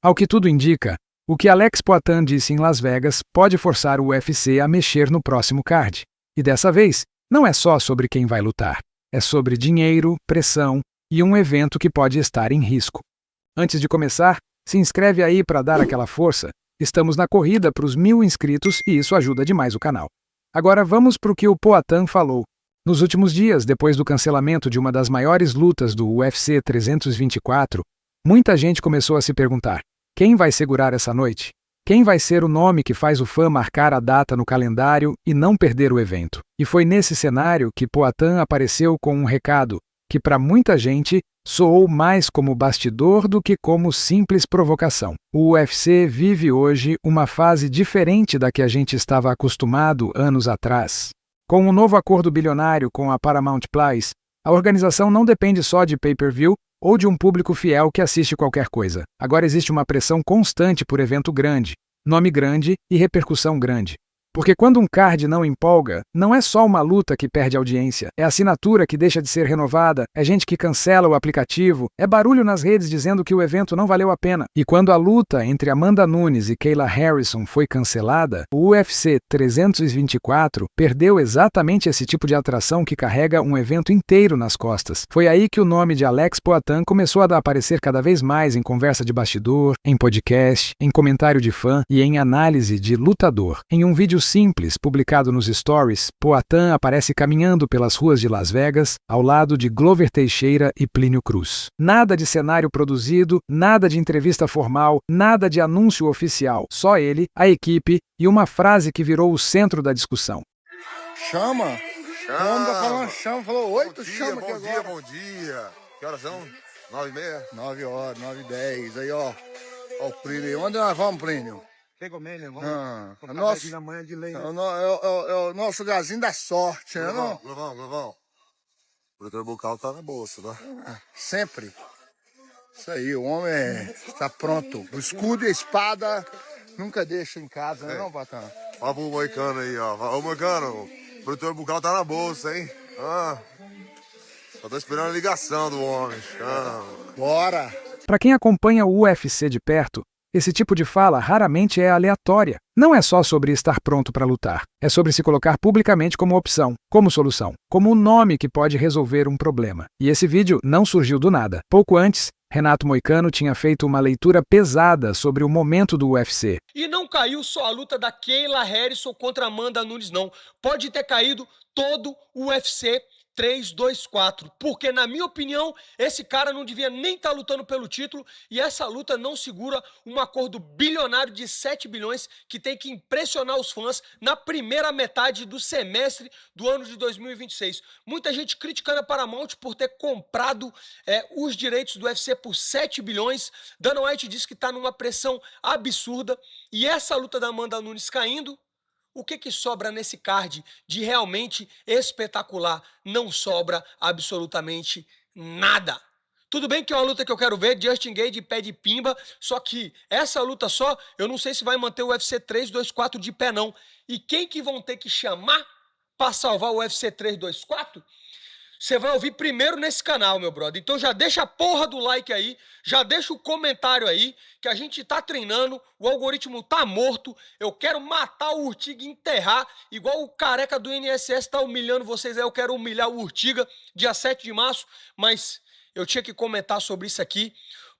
Ao que tudo indica, o que Alex Poatan disse em Las Vegas pode forçar o UFC a mexer no próximo card. E dessa vez, não é só sobre quem vai lutar. É sobre dinheiro, pressão e um evento que pode estar em risco. Antes de começar, se inscreve aí para dar aquela força. Estamos na corrida para os 1000 inscritos e isso ajuda demais o canal. Agora vamos para o que o Poatan falou. Nos últimos dias, depois do cancelamento de uma das maiores lutas do UFC 324, muita gente começou a se perguntar: quem vai segurar essa noite? Quem vai ser o nome que faz o fã marcar a data no calendário e não perder o evento? E foi nesse cenário que Poatan apareceu com um recado que para muita gente soou mais como bastidor do que como simples provocação. O UFC vive hoje uma fase diferente da que a gente estava acostumado anos atrás. Com o novo acordo bilionário com a Paramount Plus, a organização não depende só de pay-per-view ou de um público fiel que assiste qualquer coisa. Agora existe uma pressão constante por evento grande, nome grande e repercussão grande. Porque quando um card não empolga, não é só uma luta que perde audiência, é assinatura que deixa de ser renovada, é gente que cancela o aplicativo, é barulho nas redes dizendo que o evento não valeu a pena. E quando a luta entre Amanda Nunes e Kayla Harrison foi cancelada, o UFC 324 perdeu exatamente esse tipo de atração que carrega um evento inteiro nas costas. Foi aí que o nome de Alex Poatan começou a aparecer cada vez mais em conversa de bastidor, em podcast, em comentário de fã e em análise de lutador. Em um vídeo simples publicado nos Stories, Poatan aparece caminhando pelas ruas de Las Vegas ao lado de Glover Teixeira e Plínio Cruz. Nada de cenário produzido, nada de entrevista formal, nada de anúncio oficial. Só ele, a equipe e uma frase que virou o centro da discussão. Chama! Chama! Tá falando chama, falou 8, chama aqui agora. Bom dia! Que horas são? 9h30? 9 horas, 9h10. Aí, ó. Ó o Plínio. Onde nós vamos, Plínio? Chegou mesmo, nosso, na manhã de leite. É o nosso lugarzinho da sorte, né? Levão. O protetor bucal tá na bolsa, tá? Sempre. Isso aí, o homem tá pronto. O escudo e a espada nunca deixa em casa, né, não, Poatan? Ó pro Moicano aí, ó. Ô, Moicano, o protetor bucal tá na bolsa, hein? Só tô esperando a ligação do homem. Bora! Para quem acompanha o UFC de perto, esse tipo de fala raramente é aleatória. Não é só sobre estar pronto para lutar. É sobre se colocar publicamente como opção, como solução, como um nome que pode resolver um problema. E esse vídeo não surgiu do nada. Pouco antes, Renato Moicano tinha feito uma leitura pesada sobre o momento do UFC. E não caiu só a luta da Kayla Harrison contra Amanda Nunes, não. Pode ter caído todo o UFC 324, porque na minha opinião, esse cara não devia nem estar lutando pelo título e essa luta não segura um acordo bilionário de 7 bilhões que tem que impressionar os fãs na primeira metade do semestre do ano de 2026. Muita gente criticando a Paramount por ter comprado os direitos do UFC por 7 bilhões. Dana White disse que está numa pressão absurda e essa luta da Amanda Nunes caindo, o que sobra nesse card de realmente espetacular? Não sobra absolutamente nada. Tudo bem que é uma luta que eu quero ver, Justin Gaethje e pé de pimba, só que essa luta só, eu não sei se vai manter o UFC 324 de pé não. E quem que vão ter que chamar para salvar o UFC 324? Você vai ouvir primeiro nesse canal, meu brother. Então já deixa a porra do like aí, já deixa o comentário aí, que a gente tá treinando, o algoritmo tá morto, eu quero matar o Urtiga e enterrar, igual o careca do INSS tá humilhando vocês aí, eu quero humilhar o Urtiga, dia 7 de março, mas eu tinha que comentar sobre isso aqui,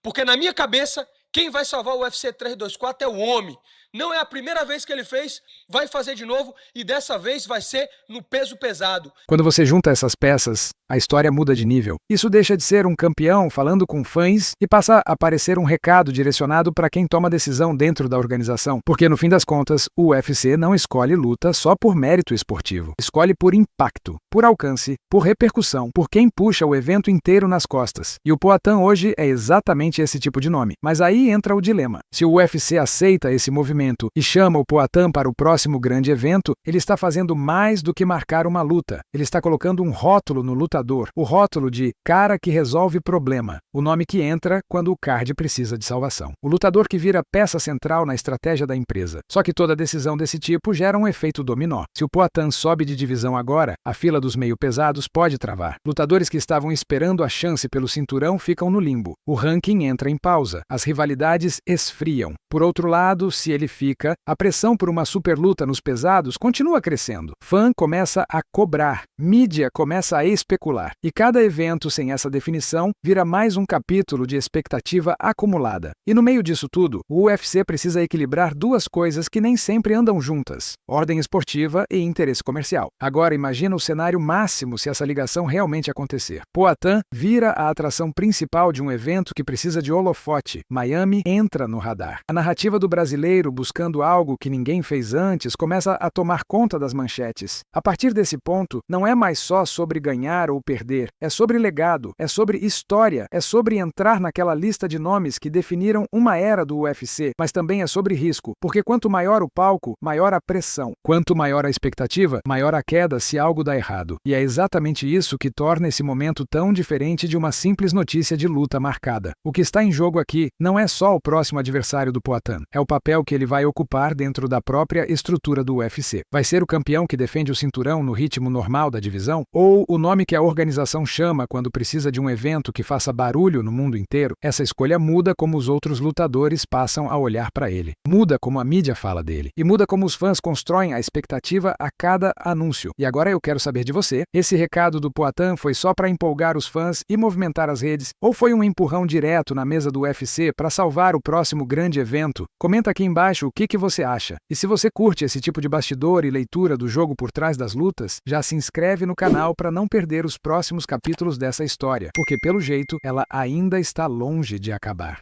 porque na minha cabeça, quem vai salvar o UFC 324 é o homem. Não é a primeira vez que ele fez, vai fazer de novo e dessa vez vai ser no peso pesado. Quando você junta essas peças, a história muda de nível. Isso deixa de ser um campeão falando com fãs e passa a parecer um recado direcionado para quem toma decisão dentro da organização. Porque no fim das contas, o UFC não escolhe luta só por mérito esportivo. Escolhe por impacto, por alcance, por repercussão, por quem puxa o evento inteiro nas costas. E o Poatan hoje é exatamente esse tipo de nome. Mas aí entra o dilema. Se o UFC aceita esse movimento e chama o Poatan para o próximo grande evento, ele está fazendo mais do que marcar uma luta. Ele está colocando um rótulo no lutador, o rótulo de cara que resolve problema, o nome que entra quando o card precisa de salvação. O lutador que vira peça central na estratégia da empresa. Só que toda decisão desse tipo gera um efeito dominó. Se o Poatan sobe de divisão agora, a fila dos meio pesados pode travar. Lutadores que estavam esperando a chance pelo cinturão ficam no limbo. O ranking entra em pausa. As rivalidades rivalidades esfriam. Por outro lado, se ele fica, a pressão por uma superluta nos pesados continua crescendo. Fã começa a cobrar, mídia começa a especular. E cada evento sem essa definição vira mais um capítulo de expectativa acumulada. E no meio disso tudo, o UFC precisa equilibrar duas coisas que nem sempre andam juntas: ordem esportiva e interesse comercial. Agora imagina o cenário máximo se essa ligação realmente acontecer. Poatan vira a atração principal de um evento que precisa de holofote. Miami entra no radar. A narrativa do brasileiro buscando algo que ninguém fez antes começa a tomar conta das manchetes. A partir desse ponto, não é mais só sobre ganhar ou perder, é sobre legado, é sobre história, é sobre entrar naquela lista de nomes que definiram uma era do UFC, mas também é sobre risco, porque quanto maior o palco, maior a pressão. Quanto maior a expectativa, maior a queda se algo dá errado. E é exatamente isso que torna esse momento tão diferente de uma simples notícia de luta marcada. O que está em jogo aqui não é só o próximo adversário do Poatan, é o papel que ele vai ocupar dentro da própria estrutura do UFC. Vai ser o campeão que defende o cinturão no ritmo normal da divisão? Ou o nome que a organização chama quando precisa de um evento que faça barulho no mundo inteiro? Essa escolha muda como os outros lutadores passam a olhar para ele. Muda como a mídia fala dele. E muda como os fãs constroem a expectativa a cada anúncio. E agora eu quero saber de você, esse recado do Poatan foi só para empolgar os fãs e movimentar as redes? Ou foi um empurrão direto na mesa do UFC para salvar o próximo grande evento? Comenta aqui embaixo o que você acha. E se você curte esse tipo de bastidor e leitura do jogo por trás das lutas, já se inscreve no canal para não perder os próximos capítulos dessa história, porque pelo jeito ela ainda está longe de acabar.